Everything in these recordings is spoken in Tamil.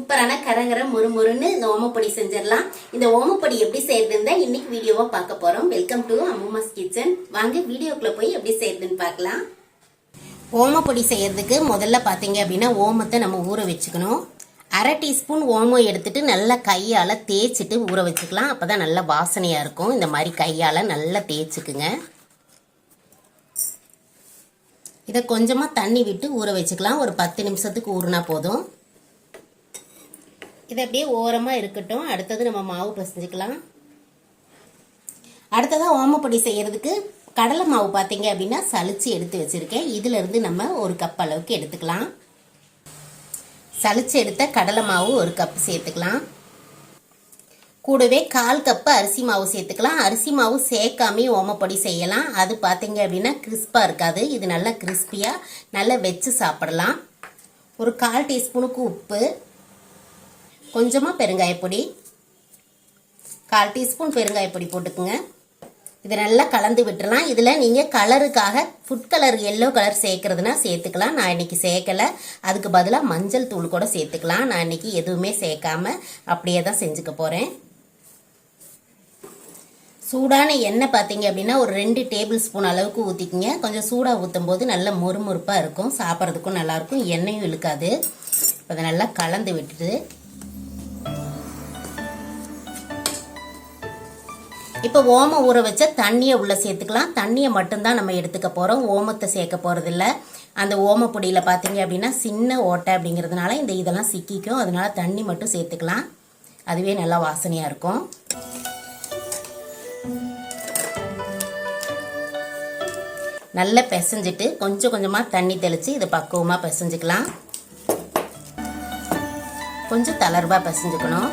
சூப்பரான கரகர முறுமுறுன்னு இந்த ஓமப்பொடி செஞ்சிடலாம். இந்த ஓமப்பொடி எப்படி செய்யறதுன்னு இன்னைக்கு வீடியோவா பார்க்க போறோம். Welcome to Ammuma's kitchen. வாங்க வீடியோக்குள்ள போய் எப்படி செய்யறதுன்னு பார்க்கலாம். ஓமப்பொடி செய்யறதுக்கு முதல்ல பாத்தீங்க அப்படின்னா ஓமத்தை நம்ம ஊற வச்சுக்கணும். அரை டீஸ்பூன் ஓமம் எடுத்துட்டு நல்லா கையால தேய்ச்சிட்டு ஊற வச்சுக்கலாம். அப்பதான் நல்லா வாசனையா இருக்கும். இந்த மாதிரி கையால நல்லா தேய்ச்சிக்குங்க. இதை கொஞ்சமா தண்ணி விட்டு ஊற வச்சுக்கலாம். ஒரு 10 நிமிஷத்துக்கு ஊறினா போதும். இது அப்படியே ஓரமா இருக்கட்டும். அடுத்தது நம்ம மாவு பிசைஞ்சுக்கலாம். அடுத்ததா ஓமப்பொடி செய்யறதுக்கு கடலை மாவு பார்த்தீங்க அப்படின்னா சலிச்சு எடுத்து வச்சிருக்கேன். இதுல இருந்து நம்ம 1 கப் அளவுக்கு எடுத்துக்கலாம். சலிச்சு எடுத்த கடலை மாவு 1 கப் சேர்த்துக்கலாம். கூடவே 1/4 கப்பு அரிசி மாவு சேர்த்துக்கலாம். அரிசி மாவு சேர்க்காமே ஓமப்பொடி செய்யலாம். அது பார்த்தீங்க அப்படின்னா கிறிஸ்பாக இருக்காது. இது நல்லா கிறிஸ்பியாக நல்லா வச்சு சாப்பிடலாம். ஒரு 1/4 டீஸ்பூனுக்கு உப்பு, கொஞ்சமாக பெருங்காயப்பொடி, 1/4 டீஸ்பூன் பெருங்காயப்பொடி போட்டுக்குங்க. இதை நல்லா கலந்து விட்டுறலாம். இதில் நீங்கள் கலருக்காக ஃபுட் கலர் எல்லோ கலர் சேர்க்கறதுனா சேர்த்துக்கலாம். நான் இன்னைக்கு சேர்க்கலை. அதுக்கு பதிலாக மஞ்சள் தூள் கூட சேர்த்துக்கலாம். நான் இன்னைக்கு எதுவுமே சேர்க்காம அப்படியே தான் செஞ்சுக்க போகிறேன். சூடான எண்ணெய் பார்த்தீங்க அப்படின்னா ஒரு 2 டேபிள் ஸ்பூன் அளவுக்கு ஊற்றிக்கிங்க. கொஞ்சம் சூடாக ஊற்றும் போது நல்ல மொறுமொறுப்பாக இருக்கும். சாப்பிட்றதுக்கும் நல்லாயிருக்கும். எண்ணெயும் இழுக்காது. அதை நல்லா கலந்து விட்டுட்டு இப்போ ஓமம் ஊற வச்ச தண்ணியை உள்ளே சேர்த்துக்கலாம். தண்ணியை மட்டும்தான் நம்ம எடுத்துக்க போகிறோம். ஓமத்தை சேர்க்க போகிறதில்ல. அந்த ஓமப்பொடியில் பார்த்தீங்க அப்படின்னா சின்ன ஓட்டை அப்படிங்கிறதுனால இதெல்லாம் சிக்கிக்கும். அதனால தண்ணி மட்டும் சேர்த்துக்கலாம். அதுவே நல்லா வாசனையாக இருக்கும். நல்லா பிசைஞ்சிட்டு கொஞ்சம் கொஞ்சமாக தண்ணி தெளித்து இதை பக்குவமாக பிசைஞ்சுக்கலாம். கொஞ்சம் தளர்வாக பிசைஞ்சுக்கணும்.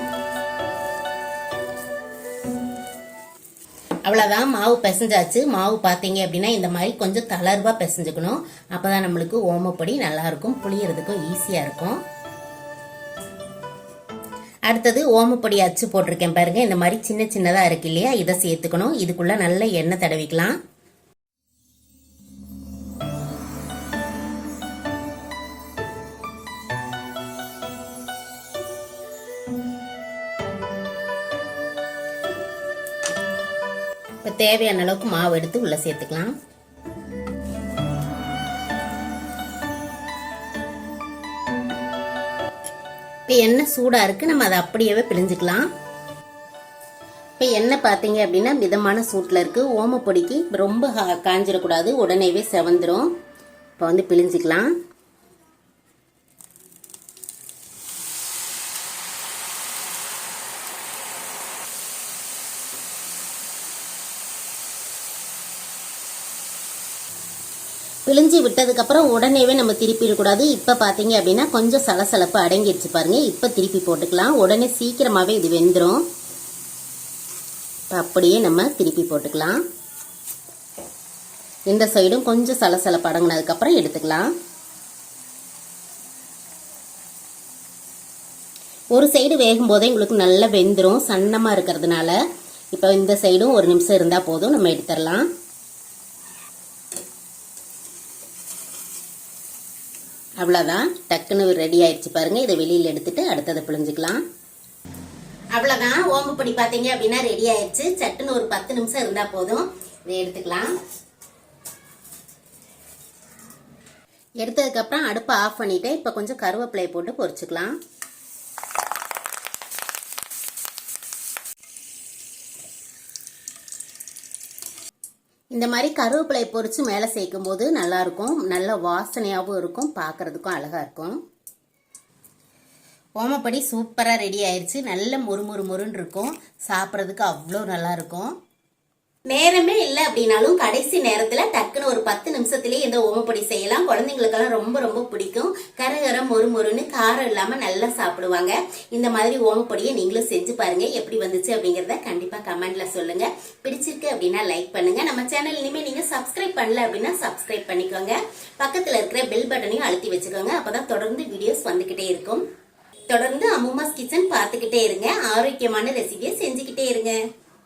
அவ்வளோதான், மாவு பிசைஞ்சாச்சு. மாவு பார்த்தீங்க அப்படின்னா இந்த மாதிரி கொஞ்சம் தளர்வாக பிசைஞ்சுக்கணும். அப்போ தான் நம்மளுக்கு ஓமப்பொடி நல்லாயிருக்கும். புளியறதுக்கும் ஈஸியாக இருக்கும். அடுத்தது ஓமப்பொடி அச்சு போட்டிருக்கேன் பாருங்க. இந்த மாதிரி சின்ன சின்னதாக இருக்கு இல்லையா, இதை சேர்த்துக்கணும். இதுக்குள்ளே நல்ல எண்ணெய் தடவிக்கலாம். இப்போ தேவையான அளவுக்கு மாவு எடுத்து உள்ள சேர்த்துக்கலாம். இப்போ எண்ணெய் சூடாக இருக்குது. நம்ம அதை அப்படியே பிழிஞ்சுக்கலாம். இப்போ எண்ணெய் பார்த்தீங்க அப்படின்னா மிதமான சூட்டில் இருக்குது. ஓமப்பொடிக்கு ரொம்ப காஞ்சிடக்கூடாது, உடனேவே செவந்துடும். இப்போ பிழிஞ்சிக்கலாம். பிழிஞ்சி விட்டதுக்கப்புறம் உடனேவே நம்ம திருப்பிடக்கூடாது. இப்போ பார்த்தீங்க அப்படின்னா கொஞ்சம் சலசலப்பு அடங்கிடுச்சு பாருங்க. இப்போ திருப்பி போட்டுக்கலாம். உடனே சீக்கிரமாகவே இது வெந்துடும். இப்போ அப்படியே நம்ம திருப்பி போட்டுக்கலாம். இந்த சைடும் கொஞ்சம் சலசலப்பு அடங்கினதுக்கப்புறம் எடுத்துக்கலாம். ஒரு சைடு வேகும் போதே உங்களுக்கு நல்லா வெந்துடும், சன்னமாக இருக்கிறதுனால. இப்போ இந்த சைடும் 1 நிமிஷம் இருந்தால் போதும், நம்ம எடுத்துடலாம். அவ்வளோதான், டக்குன்னு ரெடி ஆயிடுச்சு பாருங்க. இதை வெளியில் எடுத்துட்டு அடுத்ததை பிழிஞ்சுக்கலாம். அவ்வளோதான், ஓமப்பொடி பார்த்தீங்க அப்படின்னா ரெடி ஆயிடுச்சு. சட்டுன்னு ஒரு 10 நிமிஷம் இருந்தால் போதும். இதை எடுத்துக்கலாம். எடுத்ததுக்கப்புறம் அடுப்பை ஆஃப் பண்ணிட்டு இப்போ கொஞ்சம் கருவேப்பிலை போட்டு பொரிச்சுக்கலாம். இந்த மாதிரி கருவேப்பிலை பொரிச்சு மேலே சேர்க்கும் போது நல்லா இருக்கும். நல்ல வாசனையாகவும் இருக்கும், பார்க்கறதுக்கும் அழகா இருக்கும். ஓமப்பொடி சூப்பராக ரெடி ஆயிடுச்சு. நல்ல மொறுன்னு இருக்கும். சாப்பிட்றதுக்கு அவ்வளோ நல்லா இருக்கும். நேரமே இல்லை அப்படின்னாலும் கடைசி நேரத்துல டக்குன்னு ஒரு 10 நிமிஷத்துலயே இந்த ஓமப்பொடி செய்யலாம். குழந்தைங்களுக்கெல்லாம் ரொம்ப பிடிக்கும். கரகர மொறுன்னு காரம் இல்லாம நல்லா சாப்பிடுவாங்க. இந்த மாதிரி ஓமப்பொடியை நீங்களும் செஞ்சு பாருங்க. எப்படி வந்துச்சு அப்படிங்கறத கண்டிப்பா கமெண்ட்ல சொல்லுங்க. பிடிச்சிருக்கு அப்படின்னா லைக் பண்ணுங்க. நம்ம சேனல் இனிமே நீங்க சப்ஸ்கிரைப் பண்ணல அப்படின்னா சப்ஸ்கிரைப் பண்ணிக்கோங்க. பக்கத்துல இருக்கிற பெல் பட்டனையும் அழுத்தி வச்சுக்கோங்க. அப்பதான் தொடர்ந்து வீடியோஸ் வந்துகிட்டே இருக்கும். தொடர்ந்து அம்முமாஸ் கிச்சன் பார்த்துக்கிட்டே இருங்க. ஆரோக்கியமான ரெசிபியை செஞ்சுக்கிட்டே இருங்க.